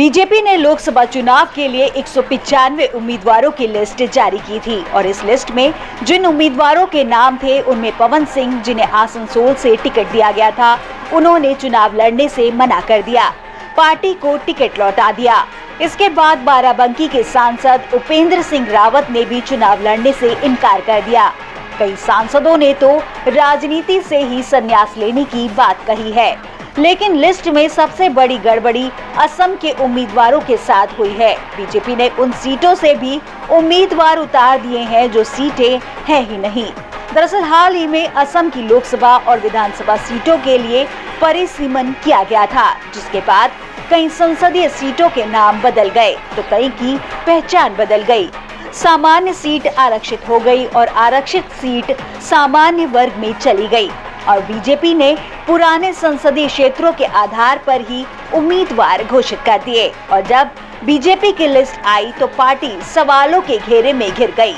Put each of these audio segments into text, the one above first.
BJP ने लोकसभा चुनाव के लिए 195 उम्मीदवारों की लिस्ट जारी की थी और इस लिस्ट में जिन उम्मीदवारों के नाम थे उनमें पवन सिंह, जिन्हें आसनसोल से टिकट दिया गया था, उन्होंने चुनाव लड़ने से मना कर दिया, पार्टी को टिकट लौटा दिया। इसके बाद बाराबंकी के सांसद उपेंद्र सिंह रावत ने भी चुनाव लड़ने से इनकार कर दिया। कई सांसदों ने तो राजनीति से ही संन्यास लेने की बात कही है। लेकिन लिस्ट में सबसे बड़ी गड़बड़ी असम के उम्मीदवारों के साथ हुई है। बीजेपी ने उन सीटों से भी उम्मीदवार उतार दिए हैं जो सीटें हैं ही नहीं। दरअसल हाल ही में असम की लोकसभा और विधानसभा सीटों के लिए परिसीमन किया गया था, जिसके बाद कई संसदीय सीटों के नाम बदल गए तो कई की पहचान बदल गई। सामान्य सीट आरक्षित हो गई और आरक्षित सीट सामान्य वर्ग में चली गई और बीजेपी ने पुराने संसदीय क्षेत्रों के आधार पर ही उम्मीदवार घोषित कर दिए और जब बीजेपी की लिस्ट आई तो पार्टी सवालों के घेरे में घिर गई।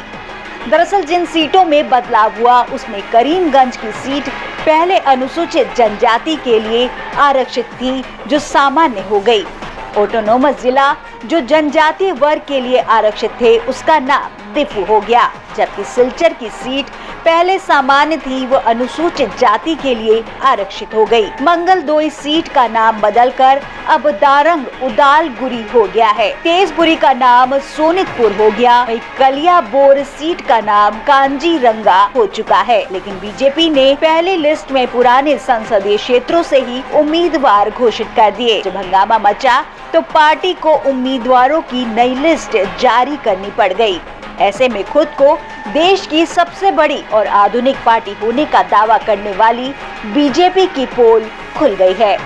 दरअसल जिन सीटों में बदलाव हुआ उसमें करीमगंज की सीट पहले अनुसूचित जनजाति के लिए आरक्षित थी जो सामान्य हो गई। ऑटोनोमस जिला जो जनजातीय वर्ग के लिए आरक्षित थे उसका नाम दिफू हो गया, जबकि सिलचर की सीट पहले सामान्य थी वो अनुसूचित जाति के लिए आरक्षित हो गई। मंगलदोई सीट का नाम बदलकर अब दारंग उदालगुरी हो गया है। तेजपुरी का नाम सोनितपुर हो गया। वहीं कलियाबोर सीट का नाम कांजीरंगा हो चुका है। लेकिन बीजेपी ने पहली लिस्ट में पुराने संसदीय क्षेत्रों से ही उम्मीदवार घोषित कर दिए। जब हंगामा मचा तो पार्टी को उम्मीदवारों की नई लिस्ट जारी करनी पड़ गई। ऐसे में खुद को देश की सबसे बड़ी और आधुनिक पार्टी होने का दावा करने वाली बीजेपी की पोल खुल गई है।